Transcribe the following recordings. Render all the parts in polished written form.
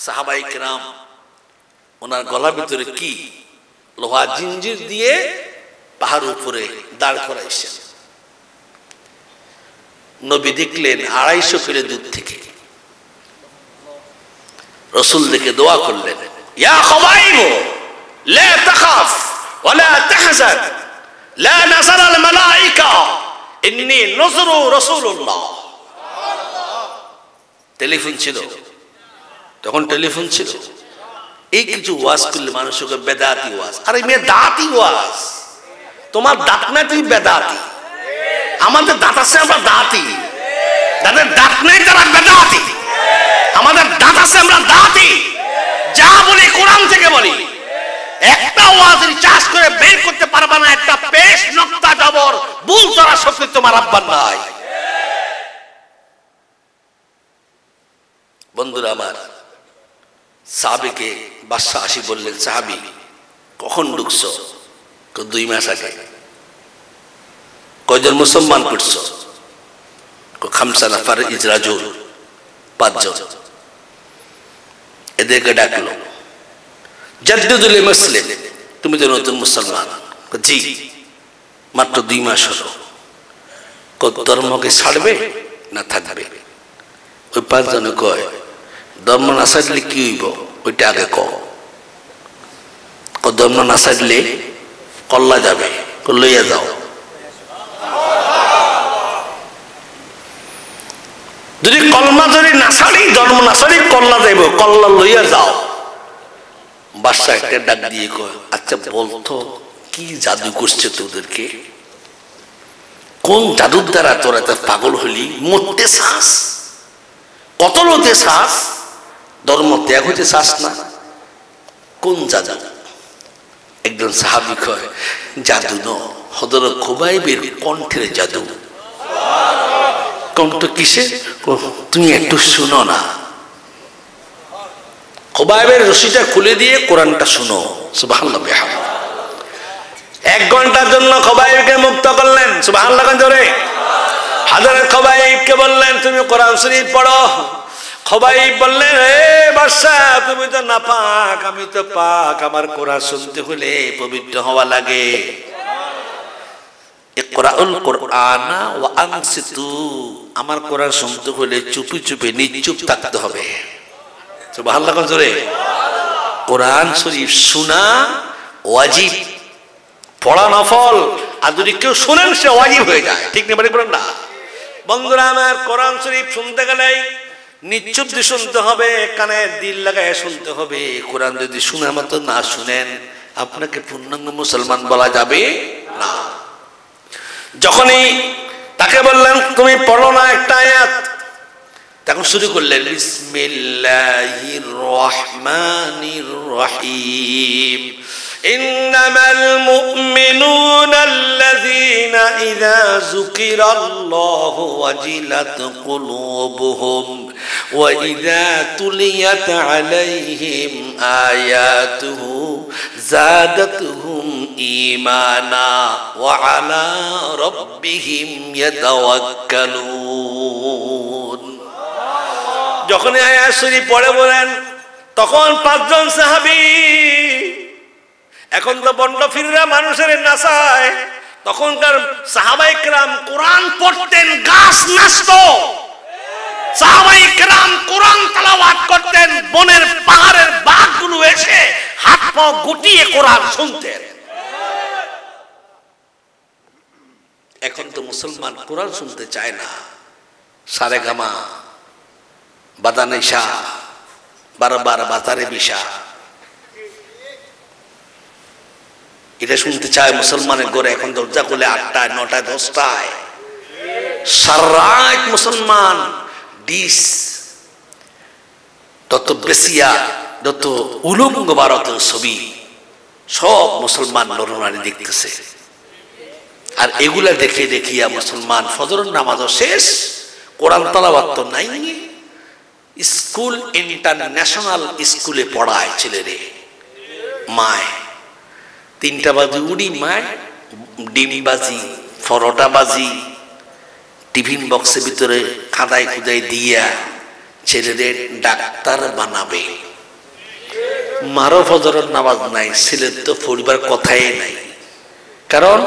সাহাবায়ে কেরাম ওনার গলার ভিতরে কি লোহা জিঞ্জির দিয়ে পাহাড়ের উপরে দাঁড় করাইছেন। নবী দেখলেন 250 কিলো দূর থেকে। রাসূল দেখে দোয়া করলেন, ইয়া খুবাইব লা তাখাফ ওয়া লা তাহজান লা নাযার আল মালায়েকা ইন্নী নযরু রাসূলুল্লাহ। টেলিফোন ছিল তখন, টেলিফোন ছিল। এই কিছু ওয়াজ করলে মানুষকে বেদাতি ওয়াজ। আরে মেয়ে দাঁতি ওয়াজ, তোমার দাঁত নাই তুমি বেদাতি। আমাদের দাঁত আছে আমরা দাঁতি, যাদের দাঁত নেই তারা বেদাতি। আমাদের দাঁত আছে আমরা দাঁতি। যা বলি কোরআন থেকে বলি। একটা ওয়াজ রিচার্জ করে বের করতে পারবা না একটা পেশ নক্তা জবর ভুল করা শক্তি তোমার আব্বার নাই। বন্ধুরা আমার, সাহাবীকে বাদশা আসি বললেন, সাহাবী কখন ঢুকছো? 2 মাস আগে। কয়জন মুসলমান করছো? খামসা নাফার ইজরাজুল, 5 জন। এদেরকে ডাকলো, জাদ্দুল মুসলিম, তুমি তো নতুন মুসলমান। জি, মাত্র 2 মাস হলো। ধর্মকে ছাড়বে না থাকবে? ওই 5 জনে কয়, ধর্ম না ছাড়লে কি হইব ওইটা আগে কও। ধর্ম না ছাড়লে কল্লা যাবে, লইয়া যাও। যদি কলমা ধরে না ছাড়ি, ধর্ম না ছাড়ি, কল্লা যাইব, কল্লা লইয়া যাও। বাদশা একটা ডাক দিয়ে কয়, আচ্ছা বলতো কি জাদু করছে তোদেরকে? কোন জাদুর দ্বারা তোরা এত পাগল হলি? মরতে চাস, কতল হতে চাস, ধর্ম ত্যাগ হইতে চাস না? কোন জাদু? একজন সাহাবী কয়, জাদু ন, হযরত খুবাইবের কণ্ঠের জাদু। কণ্ঠ কিসে? তুমি একটু শুনো না। খুবাইবের রশিটা খুলে দিয়ে কোরআনটা শুনো। সুবহানাল্লাহ। 1 ঘন্টার জন্য খুবাইবকে মুক্ত করলেন। সুবহানাল্লাহ জোরে। হযরত খুবাইবকে বললেন, তুমি কোরআন শরীফ পড়ো। খুবাইব বললেন, হে বাদশা, তুমি তো নাপাক, আমি তো পাক। আমার কোরআন শুনতে হলে পবিত্র হওয়া লাগে। ইকরাউল কুরআনা ওয়া আনসিতু, আমার কোরআন শুনতে হলে চুপি চুপি নিচুপ থাকতে হবে। সুবহানাল্লাহ জোরে। কোরআন শরীফ শোনা ওয়াজিব, পড়া নফল। আর যদি কেউ শুনেন সে ওয়াজিব হয়ে যায়। ঠিক নেই বলেন না? বন্ধুরা আমার, কোরআন শরীফ শুনতে গেলে নিচুপ দিয়ে শুনতে হবে, কানে দিল লাগায় শুনতে হবে। কোরআন যদি শোনার মতো না শুনেন, আপনাকে পূর্ণাঙ্গ মুসলমান বলা যাবে না। যখনই তাকে বললেন তুমি পড়ো না একটা আয়াত, তখন শুরু করলেন, বিসমিল্লাহির রহমানির রহিম, ইন্নামাল মুমিনুনা আল্লাযীনা ইযা যুকিরাল্লাহু ওয়াজিলাত কুলুবুহুম ওয়া ইযা তুলিয়াত আলাইহিম আয়াতুহু যাদাতুহুম ঈমানা ওয়া আলা রাব্বিহিম ইয়াতাওয়াক্কালুন। যখন আয়াত শরীফ পড়ে বলেন, তখন 5 জন সাহাবী, এখন তো বন্ড ফিররা মানুষের নাচায়, তখনকার সাহাবায়ে কেরাম কোরআন পড়তেন, গাছ নাচতো। সাহাবায়ে কেরাম কোরআন তেলাওয়াত করতেন, বনের পাহাড়ের বাঘগুলো এসে হাত পা গুটিয়ে কোরআন শুনতেন। এখন তো মুসলমান কোরআন শুনতে চায় না। সারেগামা, বাদানিশা, বারবার বাতারে বিশা, এটা শুনতে চায় মুসলমানের ঘরে। এখন দরজা খুলে 8টায়, 9টায়, 10টায়, সারা রাত মুসলমান ডিস, তত বেসিয়া, যত উলঙ্গ ভারতের ছবি সব মুসলমান নরনারী দেখতেছে। আর এগুলা দেখে দেখিয়া মুসলমান ফজরের নামাজও শেষ, কোরআন তেলাওয়াত তো নাই। স্কুল, ইন্টারন্যাশনাল স্কুলে পড়ায় ছেলেরে মায়। 3টা বাজে উড়ি মায়, ডিমবাজি, পরোটাবাজি, টিফিন বক্সের ভিতরে খাদায় খুদাই দিয়া ছেলেদের ডাক্তার বানাবে। মারো ফজরের নামাজ নাই, ছেলের তো পরিবার কথাই নাই। কারণ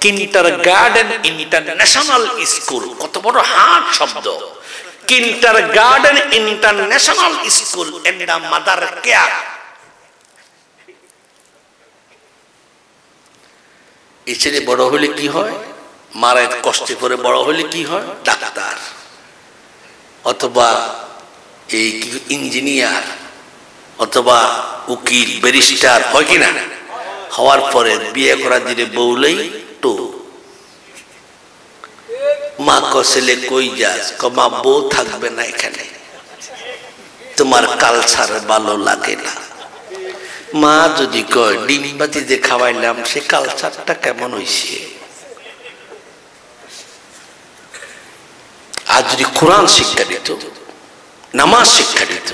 কিন্ডারগার্টেন ইন্টারন্যাশনাল স্কুল, কত বড় হার্ড শব্দ। Kindergarten international school and the mother care. এই ছেলে বড় হলে কি হয়? মারা কষ্টে করে বড় হলে কি হয়? ডাক্তার অথবা এই ইঞ্জিনিয়ার অথবা উকিল ব্যারিস্টার হয় কিনা? হওয়ার পরে বিয়ে করা দিলে বউলেই তো মা কছেলে কই যাস? মা বউ থাকবে না এখানে, তোমার কালচার ভালো লাগে না। মা যদি কয় ডিমবাতি যে খাওয়াইলাম সে কালচারটা কেমন হইছে? আর যদি কোরআন শিক্ষা দিত, নামাজ শিক্ষা দিত,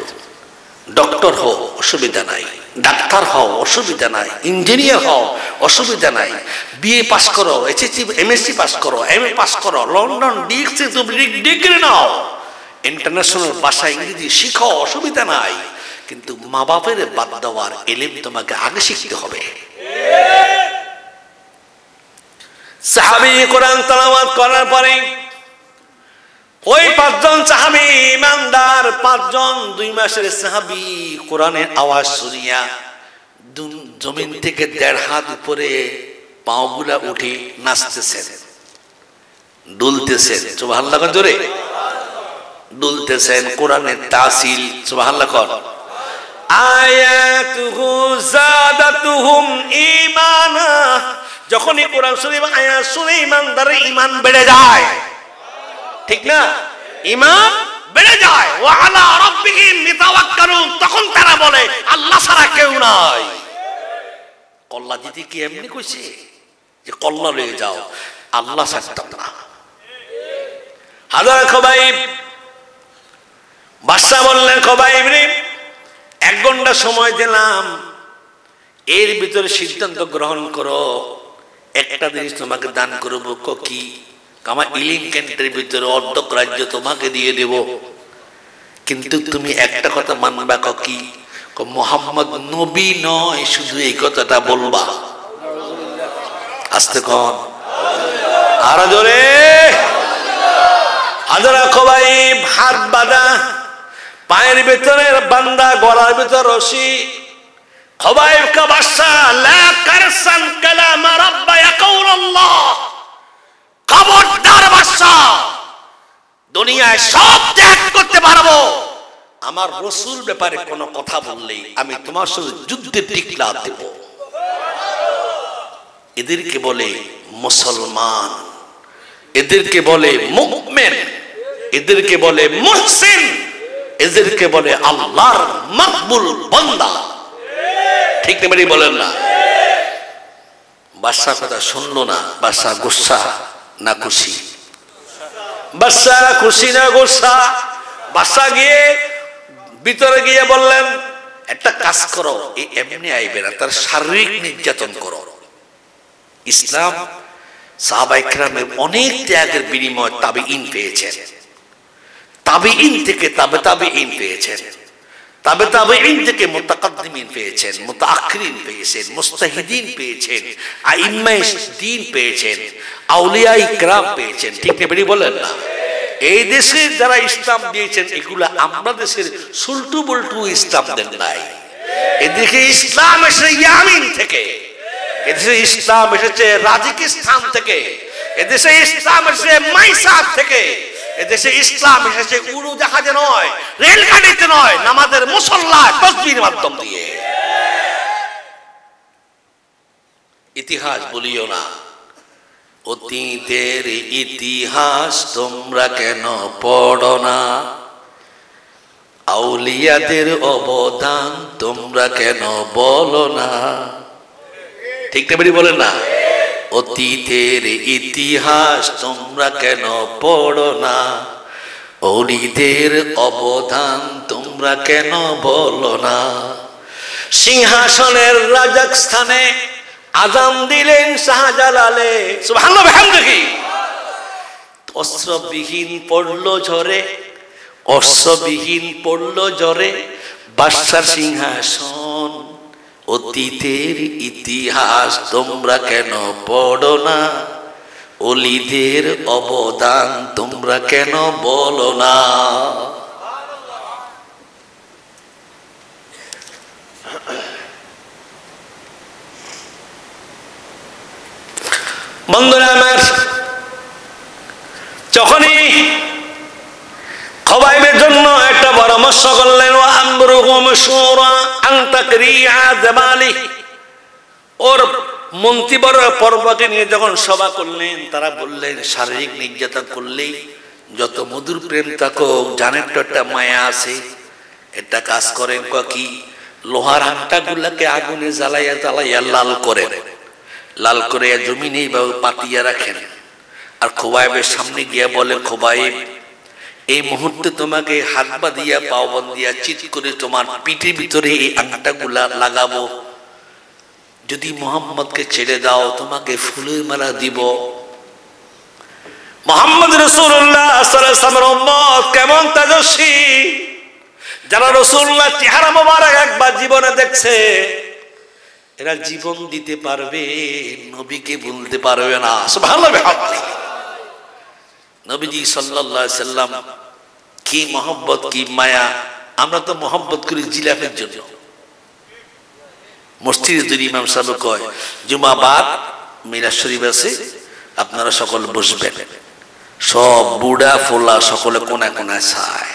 ডক্টর হও অসুবিধা নাই, ডাক্তার হও অসুবিধা নাই, ইঞ্জিনিয়ার হও অসুবিধা নাই, বিএ পাস করো, এসএসসি এমএসসি পাস করো, এমএ পাস করো, লন্ডন ডিগ্রি নাও, ইন্টারন্যাশনাল ভাষা ইংরেজি শিখো, অসুবিধা নাই। কিন্তু মা বাপের বাদ দেওয়ার ইলম তোমাকে আগে শিখতে হবে। সাহাবী কোরআন তেলাওয়াত করার পরে ওই পাঁচজন সাহাবী ইমানদার, পাঁচজন 2 মাসের সাহাবী কোরআনের আওয়াজ শুনিয়া জমিন থেকে 1.5 হাত উপরে পাওগুলা উঠে নাচতেছেন, দুলতেছেন। সুবহানাল্লাহ জোরে দুলতেছেন। কোরআনের তাসিল, সুবহানাল্লাহ কর। আয়াতুহু যাদাতুহুম ঈমানা। যখনই কোরআন শরীফ আয়াত শুনে ইমানদারের ঈমান বেড়ে যায়, ঠিক না? ঈমান বেড়ে যায়। ওয়া আলা রাব্বিহিম ইয়াতাওয়াক্কালুন। তখন তারা বলে আল্লাহ ছাড়া কেউ নাই। কল্লা দিতে কি এমনি কইছে যে কল্লা লয়ে যাও, আল্লাহ ছাড়তাম না। হাজার খবাইব বাদশা বললেন, খবাইব রে 1 ঘন্টা সময় দিলাম, এর ভিতরে সিদ্ধান্ত গ্রহণ করো। একটা জিনিস তোমাকে দান করবো। কি? আমার ইলিম কেন্দ্রের ভিতরে অর্ধেক রাজ্য তোমাকে দিয়ে দেব, কিন্তু তুমি একটা কথা মানবা। কি? মুহাম্মদ নবী নয়, শুধু এই কথাটা বলবা। আস্তে কন, আরো জোরে। হাজারা খবাইব হাত বাঁধা, পায়ের ভিতরের বান্দা, গলার ভিতর রশি। খবাইব কা বাদশা লা কারসান কালাম রাব্বা ইয়াকুলুল্লাহ। খবরদার বাদশা, দুনিয়ায় সব ত্যাগ করতে পারবো, আমার রাসূল ব্যাপারে কোনো কথা বললেই আমি তোমার সাথে যুদ্ধে ডিক্লার দেব। এদেরকে বলে মুসলমান, এদেরকে বলে মুমিন, এদেরকে বলে মুহসিন, এদেরকে বলে আল্লাহর মকবুল বান্দা। ঠিক না বেরি বলেন না? বাদশা কথা শুনলো না। বাদশা গুসা না খুশি? বাদশা খুশি না গুসা? বাদশা গিয়ে ভিতরে গিয়ে বললেন, একটা কাজ করো, এই এমনি আইবে না, তার শারীরিক নির্যাতন করো। ইসলাম সাহাবায়ে কেরামের অনেক ত্যাগের বিনিময়ে তাবেঈন পেয়েছেন, তাবেঈন থেকে তাবেঈন পেয়েছেন, তাবেঈন থেকে মুতাকাদ্দিমিন পেয়েছেন, মুতাআখিরিন পেয়েছেন, মুস্তাহিদিন পেয়েছেন, আইম্মায়ে দ্বীন পেয়েছেন, আউলিয়ায়ে কেরাম পেয়েছেন। ঠিক না বেরি বলেন না? এই দেশে যারা ইসলাম দিয়েছেন, এগুলা আমরা দেশের সুলটু বল্টু ইসলাম দেন নাই। এদিকে ইসলাম এসে ইয়ামিন থেকে, এদেশে ইসলাম এসেছে রাজিকিস্তান থেকে, এদেশে ইসলাম এসেছে মাইসার থেকে, এদেশে ইসলাম এসেছে উড়োজাহাজে নয়, রেলগাড়িতে নয়, নামাজের মুসল্লা তাসবিহের মাধ্যম দিয়ে। ইতিহাস বলিও না, অতীতের ইতিহাস তোমরা কেন পড়ো না? আউলিয়াদের অবদান তোমরা কেন বলো না? ঠিক না বেরি বলেন না? অতীতের ইতিহাস তোমরা কেন পড়ো না? অলিদের অবদান তোমরা কেন বলো না? সিংহাসনের রাজার স্থানে আযান দিলেন শাহজালালে, সুবহানাল্লাহ বিহামদিহি। অস্ত্রবিহীন পড়লো ঝরে, অস্ত্রবিহীন পড়লো ঝরে, বাদশার সিংহাসন অতীতের ইতিহাস তোমরা কেন পড়ো না, অলিদের অবদান তোমরা কেন বলো না। বন্ধুরা আমার, যখনই খবাইবের জন্য একটা পরামর্শ করলেন, ওর মন্ত্রীবর পর্বকে নিয়ে যখন সভা করলেন, তারা বললেন শারীরিক নির্যাতন করলেই যত মধুর প্রেম থাকুক, জানেন তো একটা মায়া আছে, একটা কাজ করেন কি, লোহার আংটা গুলাকে আগুনে জ্বালাইয়া জ্বালাইয়া লাল করেন, লাল করে জমিনেই বা পাতিয়া রাখেন, আর খোবাইবের সামনে গিয়া বলে, খোবাইব এই মুহূর্তে তোমাকে হাত পা দিয়া পাও বন্দিয়া চিৎ করে তোমার পিঠের ভিতরে এই আংটা গুলা লাগাবো, যদি মোহাম্মদকে ছেড়ে দাও তোমাকে ফুলের মালা দিব। মোহাম্মদ রাসূলুল্লাহ সাল্লাল্লাহু আলাইহি ওয়াসাল্লামের উম্মত কেমন তেজস্বী, যারা রাসূলুল্লাহ চেহারা মোবারক একবার জীবনে দেখছে, এরা জীবন দিতে পারবে, নবীকে ভুলতে পারবে না। সুবহানাল্লাহ। নবীজি সাল্লাল্লাহু আলাইহি সাল্লাম কি মহব্বত, কি মায়া। আমরা তো মহব্বত করি জিলাফের জন্য। মসজিদের ইমাম সাহেব কয়, জুমাবার মিরাজ শরীফ আছে, আপনারা সকল বসবেন, সব বুড়া ফোলা সকলে কোনা কোনায় চায়,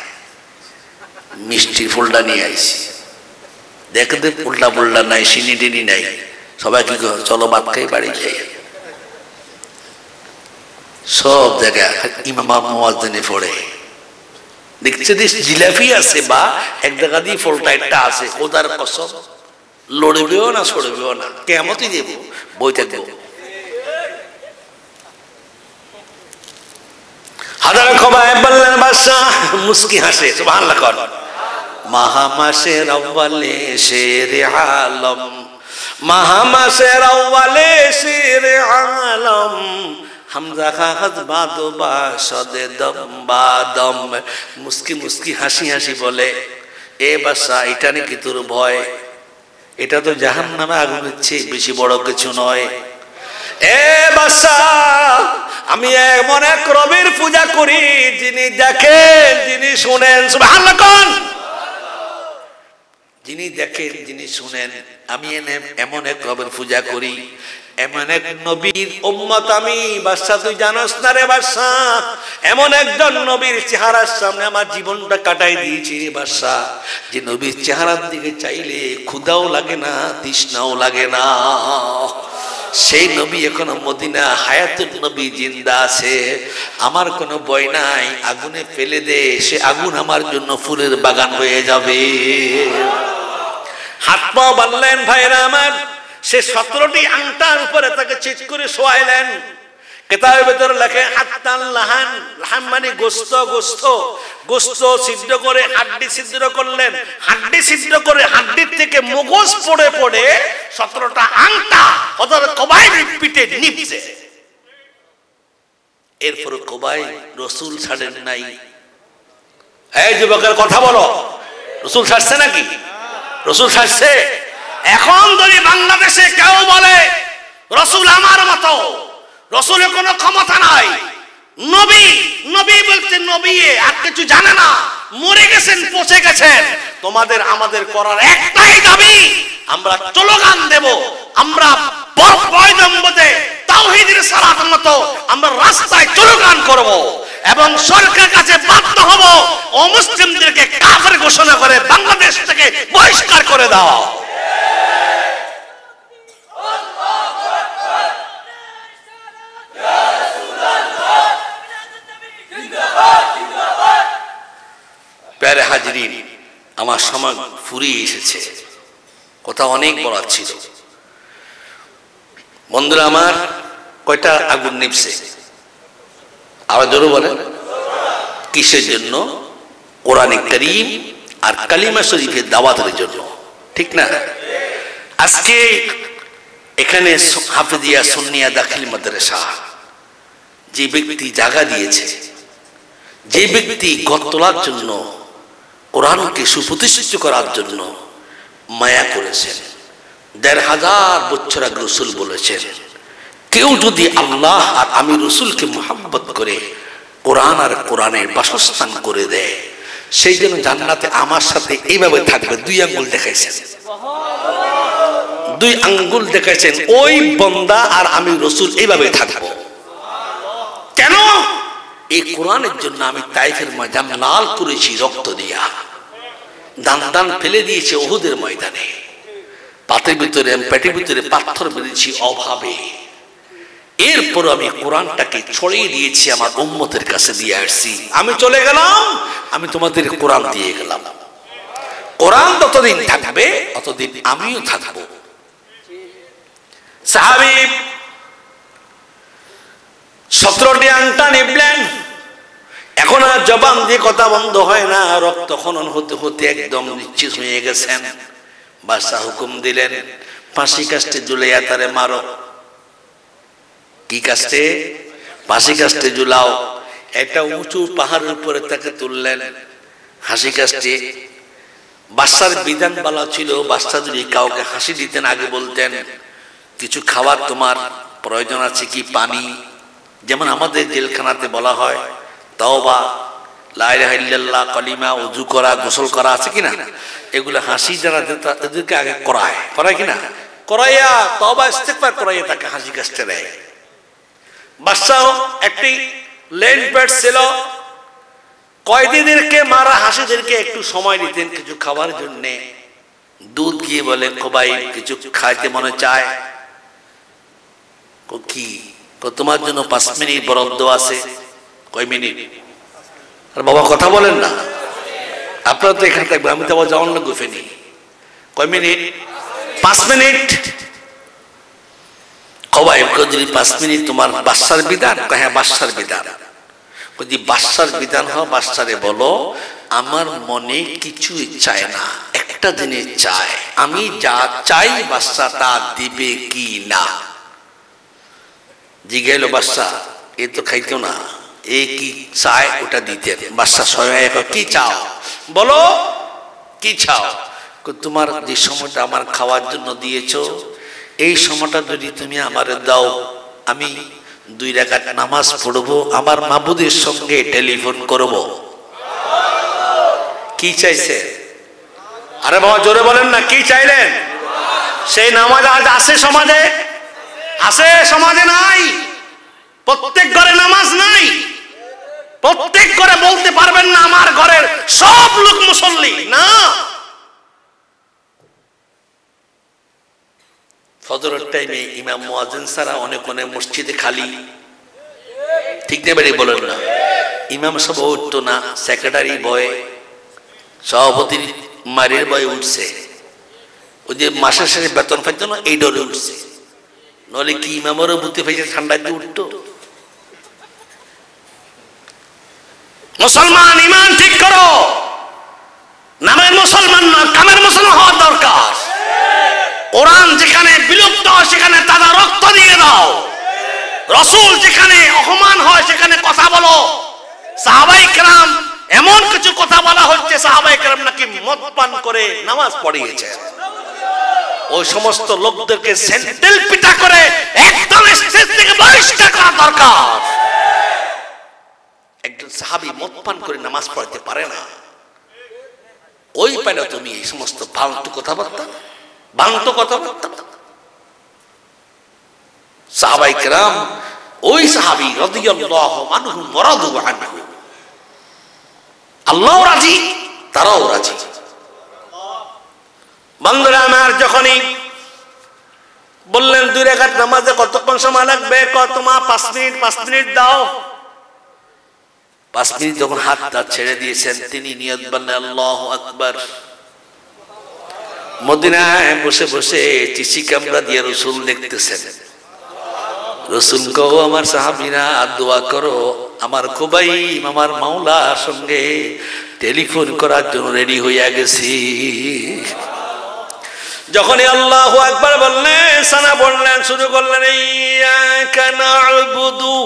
মিষ্টির ফুলটা নিয়ে আইছি, দেখতে উল্টা পুল্টা নাই, সিনি টিনি নাই, সবাই কি কয়, চলো ভাত খাই বাড়ি যাই। সব জায়গায় ইমাম মুয়াজ্জিনে পড়ে, দেখছে জিলাপি আছে বা এক জায়গা দিয়ে ফলটা একটা আছে, খোদার কসম লড়বেও না ছড়বেও না, কিয়ামতই দেব বই থাকবো। হাজার খবর বললেন বাদশাহ, মুস্কি হাসে, সুবহানাল্লাহ। কর মাহামাসের আউয়ালে শেরে আলম, মাহামাসের আউয়ালে শেরে আলম, হামজা খাজ বাদো বাসদে দম বাদম। মুস্কি মুস্কি হাসি হাসি বলে, এ বাদশা এটা নাকি তোর ভয়, এটা তো জাহান্নামে আগুনের চেয়ে বেশি বড় কিছু নয়। এ বাদশা, আমি এমন এক রবের পূজা করি যিনি দেখেন, যিনি শুনেন। সুবহানাল্লাহ। কোন যিনি দেখেন, যিনি শুনেন। আমি এমন এক রবের পূজা করি, এমন এক নবীর উম্মত আমি। বাদশা তুই জানোস না রে বাদশা, এমন একজন নবীর চেহারার সামনে আমার জীবনটা কাটাই দিয়েছি রে বাদশা, যে নবীর চেহারার দিকে চাইলে ক্ষুধাও লাগে না, তৃষ্ণাও লাগে না। সেই নবী এখনো মদিনা হায়াতুন নবী জিন্দা আছে। আমার কোনো ভয় নাই, আগুনে ফেলে দে, সে আগুন আমার জন্য ফুলের বাগান হয়ে যাবে। হাত পা বাঁধলেন ভাইরা আমার, সে 17টি আংটার উপরে তাকে চিৎ করে শোয়াইলেন। কিতাবের ভিতরে লেখে হাত্তাল লাহান, লাহান মানে গোশত, গোশত, গোশত ছিদ্র করে হাড্ডি ছিদ্র করলেন, হাড্ডি ছিদ্র করে হাড্ডির থেকে মগজ পড়ে পড়ে 17টা আংটা হযরত খোবাইবের পিঠে নিপছে। এরপর খোবাইব রাসূল ছাড়েন নাই। এই যুবকের কথা বলো, রাসূল ছাড়ছে নাকি? রাসূল ছাড়ছে। এখন যদি বাংলাদেশে কেউ বলে রাসূল আমার মতো, রাসূলের কোনো ক্ষমতা নাই, নবী নবী বলতে নবী আর কিছু জানে না, মরে গেছেন, পচে গেছেন, তোমাদের আমাদের করার একটাই দাবি, আমরা স্লোগান দেব, আমরা পয়গম্বরে তাওহীদের সালাতের মতো আমরা রাস্তায় স্লোগান করব এবং সরকারের কাছে বাধ্য হব অমুসলিমদেরকে কাফের ঘোষণা করে বাংলাদেশ থেকে বহিষ্কার করে দাও। প্যারে হাজরিন, আমার সময় ফুরিয়ে এসেছে, কথা অনেক বড় ছিল। বন্ধুরা আমার, কয়টা আগুন নিভছে? আবার জোরে বলেন। কিসের জন্য? কোরআনে কারীম আর কালিমা শরীফের দাওয়াতের জন্য, ঠিক না? আজকে এখানে হাফেজিয়া সুন্নিয়া দাখিল মাদ্রাসা যে ব্যক্তি জায়গা দিয়েছে, যে ব্যক্তি ঘর তোলার জন্য, কোরআনকে সুপ্রতিষ্ঠিত করার জন্য মায়া করেছেন, ১,৫০০ বছর আগে রাসূল বলেছেন, কেউ যদি আল্লাহ আর আমি রাসূলকে মুহাব্বত করে কোরআন আর কোরআনের বাসস্থান করে দেয়, সেই জন্য জান্নাতে আমার সাথে এইভাবে থাকবে। 2 আঙ্গুল দেখাইছেন, 2 আঙ্গুল দেখাইছেন, ওই বান্দা আর আমি রাসূল এইভাবে থাকবো। কেন? এই কোরআনের জন্য আমি তাইফের ময়দান লাল করেছি রক্ত দিয়া, দান দান ফেলে দিয়েছে উহুদের ময়দানে, পাতের ভিতরে পেটের ভিতরে পাথর বেঁধেছি অভাবে। এরপর আমি কোরআনটাকে ছড়িয়ে দিয়েছি, আমার উম্মতের কাছে দিয়ে আসছি। আমি চলে গেলাম, আমি তোমাদের কোরআন দিয়ে গেলাম। কোরআন যতদিন থাকবে ততদিন আমিও থাকবো। সাহাবী 17টি আংটা নিবলেন, এখন আর জবান দিয়ে কথা বন্ধ হয় না, রক্ত খনন হতে হতে একদম নিশ্চিত হয়ে গেছেন। বাদশা হুকুম দিলেন, ফাঁসি কাস্টে ঝুলাইয়া তারে মারো। কি কাস্টে? ফাঁসি কাস্টে ঝুলাও। একটা উঁচু পাহাড়ের উপরে তাকে তুললেন, হাসি কাস্টে। বাদশার বিধান বলা ছিল, বাদশা যদি কাউকে হাসি দিতেন আগে বলতেন, কিছু খাবার তোমার প্রয়োজন আছে কি? পানি। যেমন আমাদের জেলখানাতে বলা হয় তাওবা, লা ইলাহা ইল্লাল্লাহ, কালিমা, ওযু করা, গোসল করা আছে কিনা? এগুলো হাসি যারা তাদেরকে আগে করায় কিনা? করাইয়া তাওবা ইস্তিগফার করাইয়া তাকে হাসি কাস্টে দেয়। বাদশাহ একটি লেন পেট ছিল, কয়েদিদেরকে মারা হাসিদেরকে একটু সময় দিতেন কিছু খাবার জন্য। দুধ গিয়ে বলে, খোবাই কিছু খাইতে মনে চায়? কি? তোমার জন্য 5 মিনিট বরাদ্দ আছে। কয় মিনিট? আর বাবা কথা বলেন না, আপনারা তো এখানে থাকবেন, আমি তো আবার যাওয়ার না গুফেনি। কয় মিনিট? 5 মিনিট। খোবাই যদি 5 মিনিট তোমার বাদশার বিধান? হ্যাঁ বাদশার বিধান। যদি বাদশার বিধান হয়, বাদশারে বলো আমার মনে কিছুই চায় না, একটা জিনিস চায়, আমি যা চাই বাদশা তা দিবে কি না। জিজ্ঞেস বাদশা, এ তো খাইতো না, এ কি চায় ওটা দিতে। বাদশা স্বয়ং, কি চাও বলো, কি চাও? তোমার যে সময়টা আমার খাওয়ার জন্য দিয়েছো, এই সময়টা যদি তুমি আমারে দাও, আমি 2 রাকাত নামাজ পড়বো, আমার মাবুদের সঙ্গে টেলিফোন করব। কি চাইছে? আরে বাবা জোরে বলেন না, কি চাইলেন? সেই নামাজ আজ আছে সমাজে? আছে সমাজে? নাই। প্রত্যেক ঘরে নামাজ নাই। প্রত্যেক ঘরে বলতে পারবেন না আমার ঘরের সব লোক মুসল্লি না। ফজরের টাইমে ইমাম মুয়াজ্জিন ছাড়া অনেক অনেক মসজিদে খালি, ঠিক না? বেরিয়ে বলেন না, ইমাম সব উঠতো না, সেক্রেটারি ভয়ে, সভাপতির মারের ভয়ে উঠছে, ওই যে মাসের শেষে বেতন পাইতো না, এই ডরে উঠছে। নলে কি ইমামেরও বুঝতে পাইছে ঠান্ডায় দিয়ে উঠতো? মুসলমান ইমান ঠিক করো, নামের মুসলমান না, কামের মুসলমান হওয়ার দরকার। কোরআন যেখানে বিলুপ্ত হয় সেখানে তারা রক্ত দিয়ে দাও। রাসূল যেখানে অপমান হয় সেখানে কথা বলো। সাহাবায়ে কেরাম এমন কিছু কথা বলা হচ্ছে, সাহাবায়ে কেরাম নাকি মদ পান করে নামাজ পড়িয়েছে। ওই সমস্ত লোকদেরকে সেন্টেল পিটা করে একদম স্টেজ থেকে বহিষ্কার করা দরকার। একজন সাহাবী মদ পান করে নামাজ পড়তে পারে না, ওই পেলে তুমি এই সমস্ত ফালতু কথাবার্তা, বান্ত কথাবার্তা। সাহাবায়ে কেরাম, ওই সাহাবী রাদিয়াল্লাহু আনহু ওয়ারাদু আনহু, আল্লাহও রাজি, তারাও রাজি। বন্ধুরা আমার, যখনই বললেন 2 রাকাত নামাজে কতক্ষণ সময় লাগবে, তোমার 5 মিনিট, 5 মিনিট দাও। 5 মিনিট যখন হাতটা ছেড়ে দিয়েছেন, তিনি নিয়ত বললেন আল্লাহু আকবার। মদিনায় বসে বসে চিঠি কামরা দিয়ে রাসূল দেখতেছেন। রাসূল কও, আমার সাহাবীরা দোয়া করো, আমার খুবাইব আমার মাওলার সঙ্গে টেলিফোন করার জন্য রেডি হইয়া গেছি। যখনই আল্লাহু আকবার বললেন, সানা বললেন, শুরু করলেন ইয়াকা না'বুদু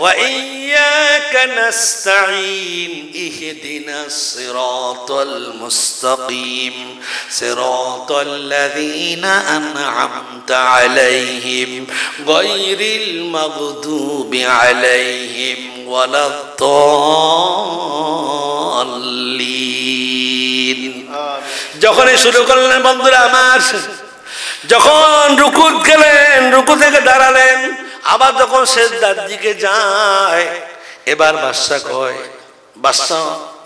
ওয়া ইয়াকা নাস্তাঈন ইহদিনাস সিরাতাল মুস্তাকিম সিরাতাল লাযীনা আন'আমতা আলাইহিম গায়রিল মাগদুবি আলাইহিম ওয়ালাদ-দাল্লিন। যখনই শুরু করলেন বন্ধুরা আমার, যখন রুকু গেলেন, রুকু থেকে দাঁড়ালেন, আবার যখন সিজদার দিকে যায়, এবার বাদশা কয়, বাদশা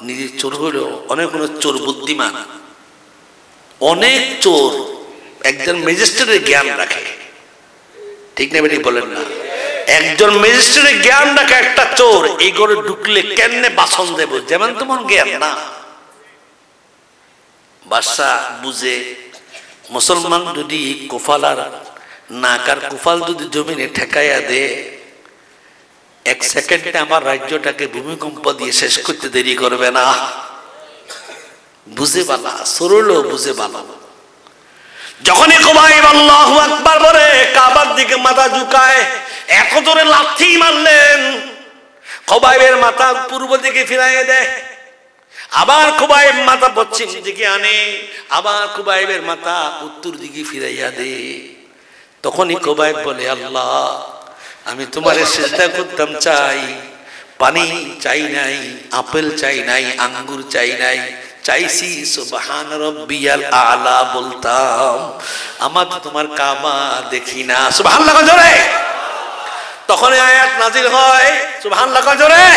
নিজে চোর হলো, অনেক চোর বুদ্ধিমান, অনেক চোর একজন ম্যাজিস্ট্রেটের জ্ঞান রাখে, ঠিক না বেটি বলেন না? একজন ম্যাজিস্ট্রেটের জ্ঞান রাখে একটা চোর এই ঘরে ঢুকলে কেমনে বাসন দেব, যেমন তোমার জ্ঞান না। বাদশা বুঝে মুসলমান যদি কুফালার নাকার কুফাল যদি জমিনে ঠেকাইয়া দে, 1 সেকেন্ডে আমার রাজ্যটাকে ভূমিকম্প দিয়ে শেষ করতে দেরি করবে না। বুঝে বালা, সরলো বুঝে বালা। যখনই খুবাইব আল্লাহু আকবার বলে কাবার দিকে মাথা ঝুঁকায়, এত জোরে লাথি মারলেন, খুবাইবের মাথা পূর্ব দিকে ফিরাইয়ে দেয়, আবার খুবাইব মাথা পশ্চিম দিকে আনে, আবার খুবাইবের মাথা উত্তর দিকে ফিরাইয়া দে। তখনই খুবাইব বলে, আল্লাহ আমি তোমারে সিজদা করতাম চাই, পানি চাই নাই, আপেল চাই নাই, আঙ্গুর চাই নাই, চাইছি সুবহান রাব্বিয়াল আলা বলতাম, আমার তো তোমার কাবা দেখি না। সুবহানাল্লাহ জোরে। তখন আয়াত নাজিল হয়, সুবহানাল্লাহ জোরে,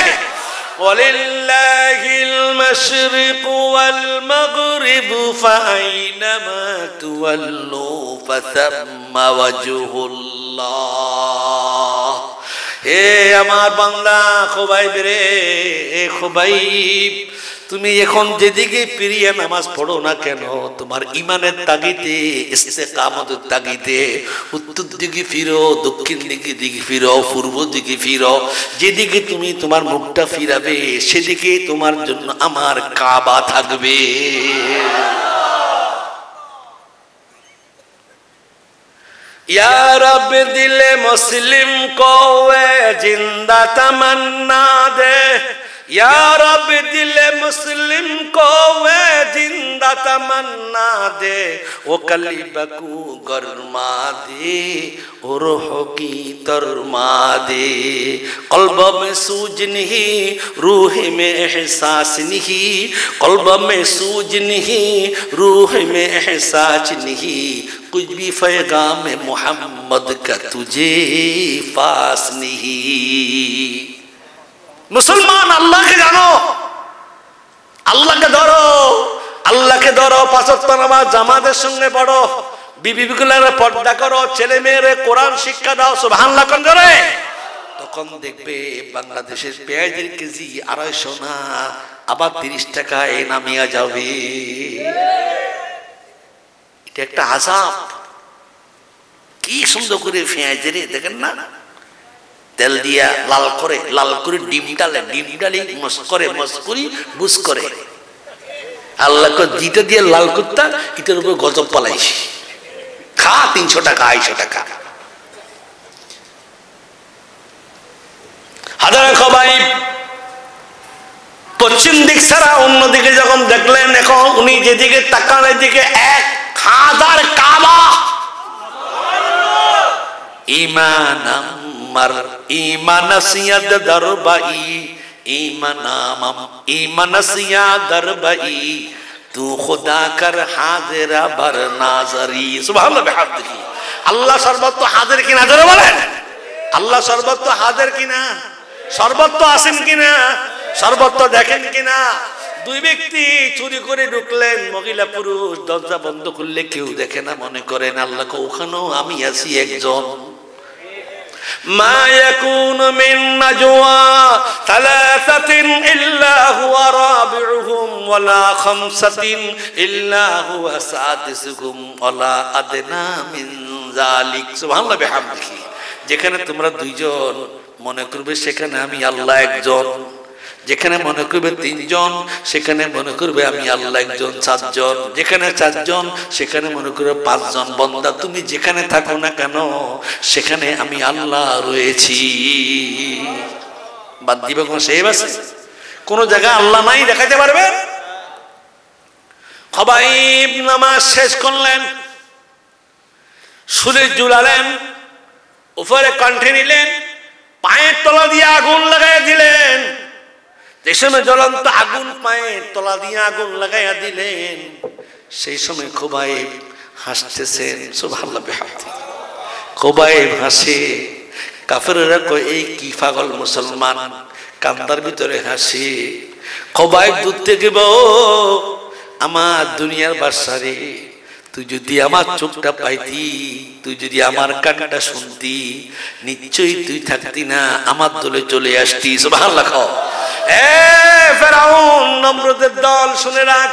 ওয়ালিল্লাহিল মাশরিকু ওয়াল মাগরিবু ফাআইনামা তুওয়াল্লু ফাসাম্মা ওয়াজহুল্লাহ। হে আমার বান্দা খুবাইব রে, খুবাইব তুমি এখন যেদিকে ফিরিয়ে নামাজ পড়ো না কেন, তোমার ইমানের তাগিদে, ইস্তেকামতের তাগিদে উত্তর দিকে ফিরো, দক্ষিণ দিকে ফিরো, পূর্ব দিকে ফিরো, যেদিকে তুমি তোমার মুখটা ফিরাবে সেদিকে তোমার জন্য আমার কাবা থাকবে। या रब दिले मुस्लिम को वे जिंदा तमन्ना दे, या रब दिले मुस्लिम को वे जिंदा तमन्ना दे, वो कल्ब को गरमा दे और रूह की तरमा दे, कल्ब में सूज नहीं रूह में एहसास नहीं, कल्ब में सूज नहीं रूह में एहसास नहीं, कुछ भी पैगाम मोहम्मद का तुझे पास नहीं। मुसलमान अल्लाह के जानो, अल्लाह के धरो, अल्लाह के धरो, 5 ওয়াক্ত নামাজ জামাতের সঙ্গে পড়ো, বিবিগুলোর পর্দা করো, ছেলে মেয়েরে কোরআন শিক্ষা দাও, সুবহানাল্লাহ করে। তখন দেখবে বাংলাদেশের পেঁয়াজের কেজি 250 না, আবার 30 টাকায় নামিয়া যাবে। এটা একটা আযাব। কি সুন্দর করে পেঁয়াজের দেখেন না, তেল দিয়া লাল করে ডিম ডালে, ডিম ডালি মস করি বুঝ করে, আল্লাহ যেটা দিয়ে লাল করতা এটার উপর গজব পালাইছি, খা 300 টাকা 250 টাকা। হাজার খুবাইব পশ্চিম দিক ছাড়া অন্যদিকে যখন দেখলেন, এখন উনি যেদিকে তাকান এদিকে 1000 কাবা। ইমানাম মার ইমানাসিয়াদ দরবাই, ইমানাম ইমানাসিয়া দরবাই, তু খুদা কর হাজিরা বর নাজরি। সুবহানাল্লাহ বিহামদিহি। আল্লাহ সর্বত্র হাজির কিনা জোরে বলেন, আল্লাহ সর্বত্র হাজির কিনা, সর্বত্র আসেন কিনা, সর্বত্র দেখেন কিনা। 2 ব্যক্তি চুরি করে ঢুকলেন, মহিলা পুরুষ, দরজা বন্ধ করলে কেউ দেখে না, মনে করেন আল্লাহ ওখানেও আমি আছি একজন। মা ইয়াকুনু মিন নাজওয়া সালাসাতিন ইল্লা হুয়া রাবিউহুম ওয়ালা খামসাতিন ইল্লা হুয়া সাদিসুহুম ওয়ালা আদনা মিন যালিক। সুবহানাল্লাহ বিহামদিহি। যেখানে তোমরা 2 জন মনে করবে সেখানে আমি আল্লাহ একজন, যেখানে মনে করবে 3 জন সেখানে মনে করবে আমি আল্লাহ একজন, 4 জন যেখানে 4 জন সেখানে মনে করবে 5 জন। বান্দা তুমি যেখানে থাকো না কেন সেখানে আমি আল্লাহ রয়েছি। বাদ দিবে কোন সেব আছে? কোন জায়গায় আল্লাহ নাই দেখাতে পারবে? খবাইব নামাজ শেষ করলেন, শরীর ঝুলালেন, উপরে কণ্ঠে নিলেন, পায়ের তলা দিয়ে আগুন লাগাইয়া দিলেন। যে সময় জ্বলন্ত আগুন পায়ের তলা দিয়ে আগুন লাগাইয়া দিলেন, সেই সময় খোবাইব হাসতেছেন। সুবহানাল্লাহ বিহামদিহি। খোবাইব হাসে, কাফেররা কয় এই কি পাগল মুসলমান, কান্দার ভিতরে হাসে। খোবাইব দূর থেকে আমার দুনিয়ার বাদশারে, তুই যদি আমার চোখটা পাইতি, তুই যদি আমার কানটা শুনতি, নিশ্চয়ই তুই থাকতি না, আমার দলে চলে আসতি। সুবহানাল্লাহ। ফেরাউন নমরুদের দল শুনে রাখ,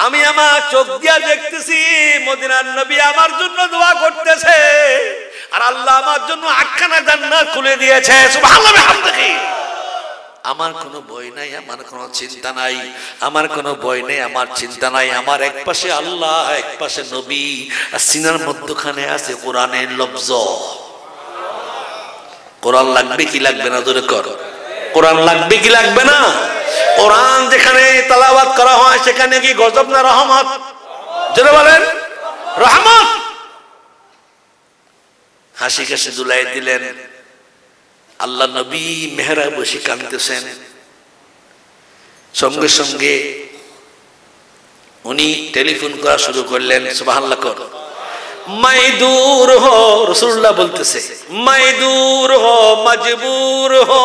আমি আমার চোখ দিয়া দেখতেছি মদিনার নবী আমার জন্য দোয়া করতেছে, আর আল্লাহ আমার জন্য 8খানা জান্নাত খুলে দিয়েছে। সুবহানাল্লাহ বিহামদিহি। আমার কোনো ভয় নাই, আমার কোনো চিন্তা নাই, আমার কোনো ভয় নেই, আমার চিন্তা নাই। আমার এক পাশে আল্লাহ, এক পাশে নবী, আর সিনার মধ্যখানে আছে কোরআনের লফজ। কোরআন লাগবে কি লাগবে না? জোরে কর। কোরআন লাগবে কি লাগবে না? কোরআন যেখানে তেলাওয়াত করা হয় সেখানে কি গজব না রহমত? জোরে বলেন, রহমত। হাসি কাশি দুলাই দিলেন। আল্লাহ নবী মেহরাবে বসে কাঁদতেছেন। সঙ্গে সঙ্গে উনি টেলিফোন করা শুরু করলেন। সুবহানাল্লাহ কর। मैं दूर हो, रसूलुल्लाह বলতেছে, मैं दूर हो मजबूर हो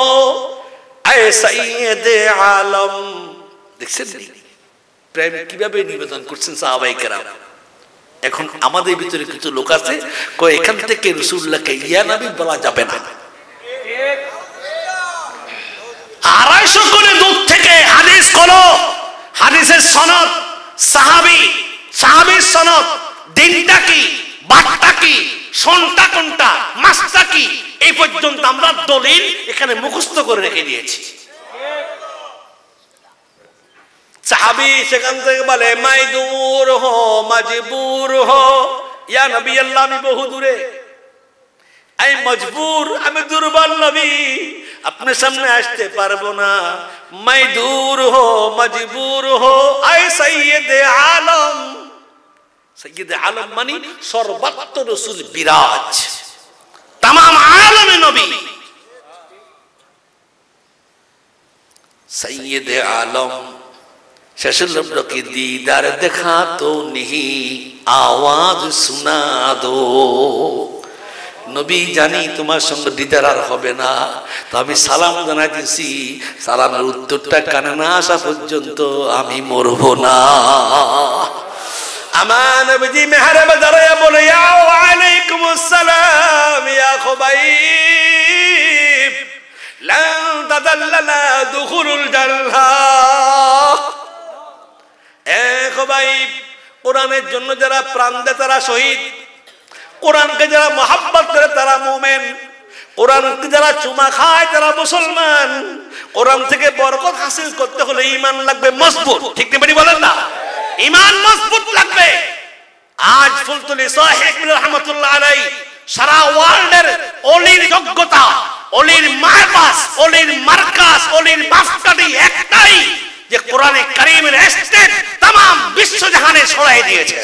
ऐ सैयद आलम। দেখছেন প্রেম কিভাবে নিবেদন করছেন সাহাবায়ে কেরাম। এখন আমাদের ভিতরে কিছু লোক আছে কয় এখান থেকে রাসূলুল্লাহকে ইয়া নবী বলা যাবে না। 250 করে দূর থেকে হাদিস করো, হাদিসের সনদ, সাহাবীর সনদ, দিনটা কি, বাতটা কি, সনটা কোনটা, মাসটা কি, এই পর্যন্ত আমরা দলিল এখানে মুখস্থ করে রেখে দিয়েছি। সাহাবী সেখান থেকে বলে মাই দূর হো মজবুর হো, ইয়া নবী আল্লাহ আমি বহু দূরে, আমি মজবুর, আমি দুর্বল নবী, আপনার সামনে আসতে পারবো না। মাই দূর হো মজবুর হো আয় সৈয়দ আলম। সৈয়দ আলম মানে সর্বত্র রাসূল বিরাজ, तमाम आलम नबी। सैयद आलम शशलब्द की दीदार दिखा तो नहीं, आवाज सुना दो। नबी जानी तुम्हार संगे दीदार আর হবে না, তো আমি সালাম জানাই দিছি, সালামের উত্তরটা কানে না আসা পর্যন্ত আমি মরব না। আমার নবীজি মেহরাবে দাঁড়ায়া বলে ইয়া ওয়ালাইকুমুস সালাম ইয়া খুবাইব লান তাদাল্লালা দুখুলুল জান্নাহ। এ খুবাইব, কোরআনের জন্য যারা প্রাণ দেয় তারা শহীদ, কোরআনকে যারা মহব্বত করে তারা মুমিন, কোরআনকে যারা চুমা খায় তারা মুসলমান। কোরআন থেকে বরকত হাসিল করতে হলে ঈমান লাগবে মজবুত, ঠিক না বলেন না? ঈমান মজবুত লাগবে। আজ ফুলতুলি সাহেব রহমাতুল্লাহ আলাইহি সারা ওয়ার্ল্ডের ওলির যোগ্যতা, ওলির মাহবাস, ওলির মার্কাস, ওলির মাফকাটি একটাই যে কোরআনে কারীমের এস্টেট तमाम বিশ্ব জাহানে ছড়াই দিয়েছে।